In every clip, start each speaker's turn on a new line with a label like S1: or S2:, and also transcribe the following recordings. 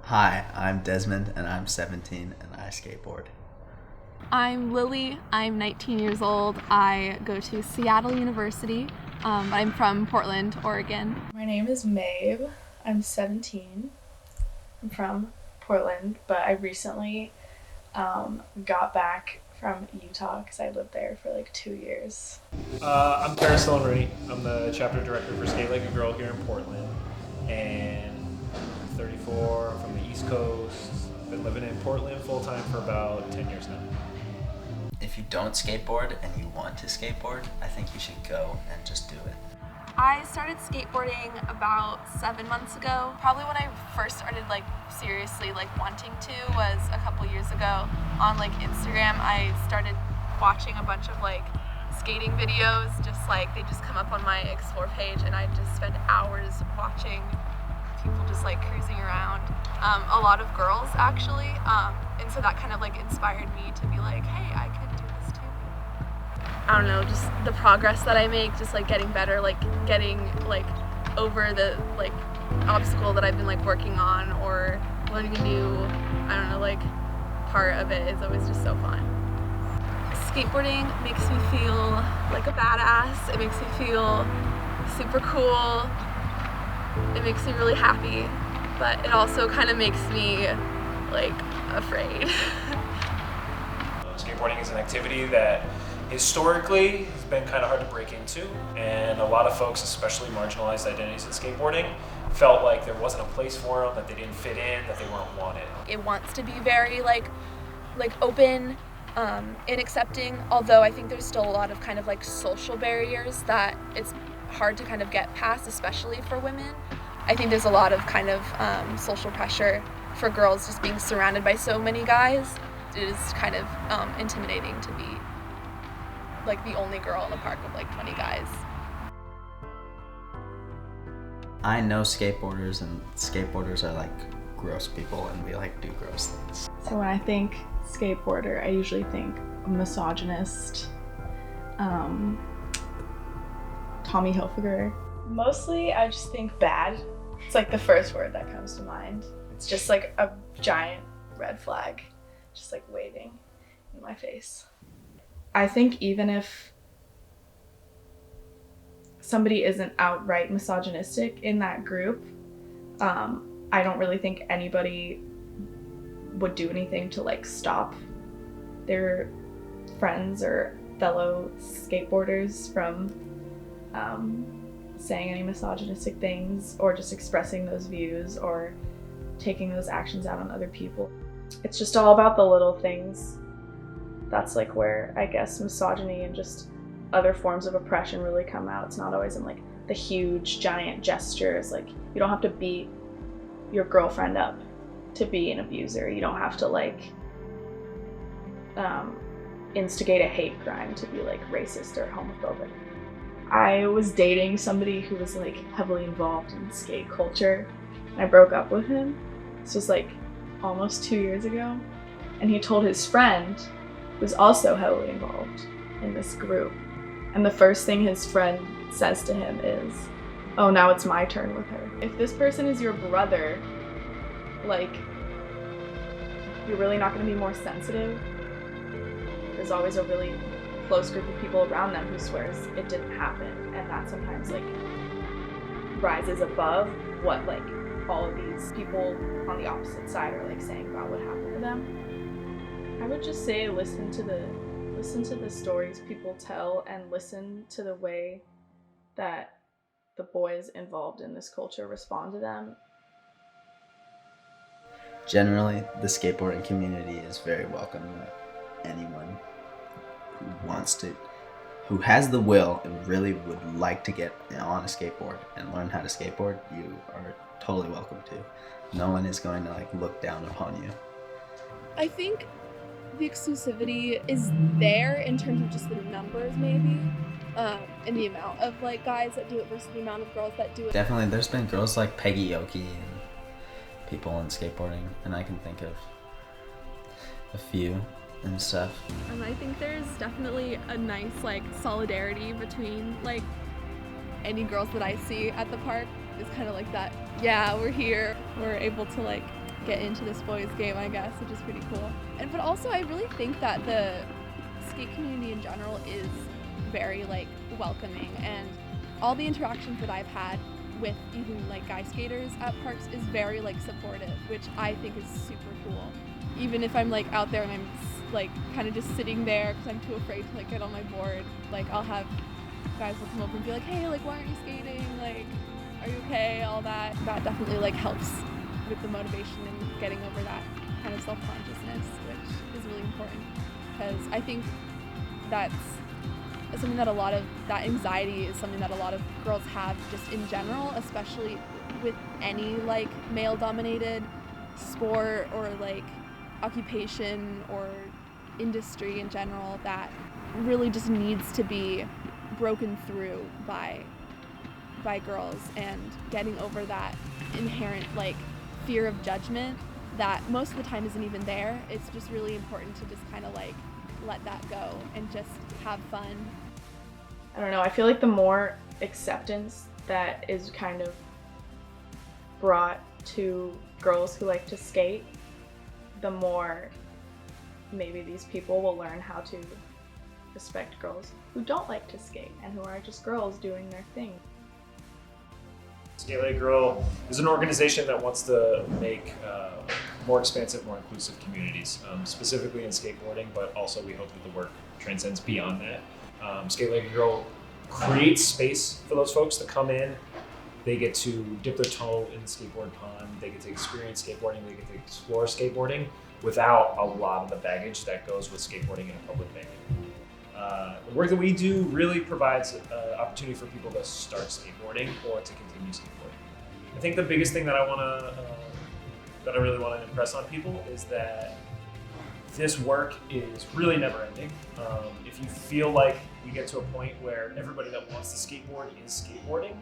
S1: Hi, I'm Desmond and I'm 17 and I skateboard.
S2: I'm Lily. I'm 19 years old. I go to Seattle University. I'm from Portland, Oregon.
S3: My name is Maeve. I'm 17. I'm from Portland, but I recently got back from Utah because I lived there for like 2 years.
S4: I'm Perez. I'm the chapter director for Skate Like a Girl here in Portland, and I'm 34. I'm from the East Coast. I've been living in Portland full time for about 10 years now.
S1: If you don't skateboard and you want to skateboard, I think you should go and just do it.
S2: I started skateboarding about 7 months ago. Probably when I first started seriously wanting to was a couple years ago. On Instagram, I started watching a bunch of skating videos. They just come up on my explore page, and I just spend hours watching people just cruising around. A lot of girls actually, and so that kind of inspired me to be like, hey, I could do this too. I don't know, just the progress that I make, just getting better, getting over the obstacle that I've been working on, or learning a new, part of it is always just so fun. Skateboarding makes me feel like a badass. It makes me feel super cool. It makes me really happy, but it also kind of makes me afraid.
S4: Skateboarding is an activity that historically has been kind of hard to break into, and a lot of folks, especially marginalized identities in skateboarding, felt like there wasn't a place for them, that they didn't fit in, that they weren't wanted.
S2: It wants to be very open and accepting, although I think there's still a lot of kind of social barriers that it's hard to kind of get past, especially for women. I think there's a lot of kind of social pressure for girls just being surrounded by so many guys. It is kind of intimidating to be the only girl in the park of 20 guys.
S1: I know skateboarders, and skateboarders are gross people, and we do gross things.
S3: So when I think skateboarder, I usually think misogynist, Tommy Hilfiger. Mostly I just think bad. It's the first word that comes to mind. It's just a giant red flag just waving in my face. I think even if somebody isn't outright misogynistic in that group, I don't really think anybody would do anything to stop their friends or fellow skateboarders from saying any misogynistic things, or just expressing those views, or taking those actions out on other people. It's just all about the little things. That's where I guess misogyny and just other forms of oppression really come out. It's not always in the huge giant gestures. You don't have to beat your girlfriend up to be an abuser. You don't have to instigate a hate crime to be racist or homophobic. I was dating somebody who was heavily involved in skate culture. I broke up with him. This was almost 2 years ago, and he told his friend, who was also heavily involved in this group, and the first thing his friend says to him is, "Oh, now it's my turn with her." If this person is your brother, you're really not going to be more sensitive. There's always a really close group of people around them who swears it didn't happen, and that sometimes rises above what all of these people on the opposite side are saying about what happened to them. I would just say listen to the stories people tell, and listen to the way that the boys involved in this culture respond to them.
S1: Generally, the skateboarding community is very welcoming. Anyone who has the will and really would like to get on a skateboard and learn how to skateboard, you are totally welcome to. No one is going to look down upon you.
S2: I think the exclusivity is there in terms of just the numbers, maybe, and the amount of guys that do it versus the amount of girls that do it.
S1: Definitely, there's been girls like Peggy Yoki and people in skateboarding, and I can think of a few and stuff.
S2: And I think there's definitely a nice solidarity between any girls that I see at the park. Is kind of that, yeah, we're here, we're able to get into this boys game, I guess, which is pretty cool. But also I really think that the skate community in general is very like welcoming, and all the interactions that I've had with even like guy skaters at parks is very like supportive, which I think is super cool. Even if I'm like out there and I'm like kind of just sitting there because I'm too afraid to like get on my board, like I'll have guys will come over and be like, hey, like why aren't you skating, like are you okay, all that definitely like helps with the motivation and getting over that kind of self-consciousness, which is really important, because I think that's something that that anxiety is something that a lot of girls have just in general, especially with any like male dominated sport or like occupation or industry in general, that really just needs to be broken through by girls, and getting over that inherent like fear of judgment that most of the time isn't even there. It's just really important to just kind of like let that go and just have fun.
S3: I don't know, I feel like the more acceptance that is kind of brought to girls who like to skate, the more maybe these people will learn how to respect girls who don't like to skate and who are just girls doing their thing.
S4: Skate Like a Girl is an organization that wants to make more expansive, more inclusive communities, specifically in skateboarding, but also we hope that the work transcends beyond that. Skate Like a Girl creates space for those folks to come in. They get to dip their toe in the skateboard pond, they get to experience skateboarding, they get to explore skateboarding without a lot of the baggage that goes with skateboarding in a public venue. The work that we do really provides an opportunity for people to start skateboarding or to continue skateboarding. I think the biggest thing that I really want to impress on people is that this work is really never ending. If you feel like you get to a point where everybody that wants to skateboard is skateboarding,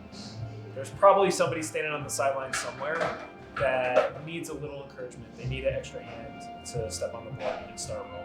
S4: there's probably somebody standing on the sideline somewhere that needs a little encouragement. They need an extra hand to step on the board and start rolling.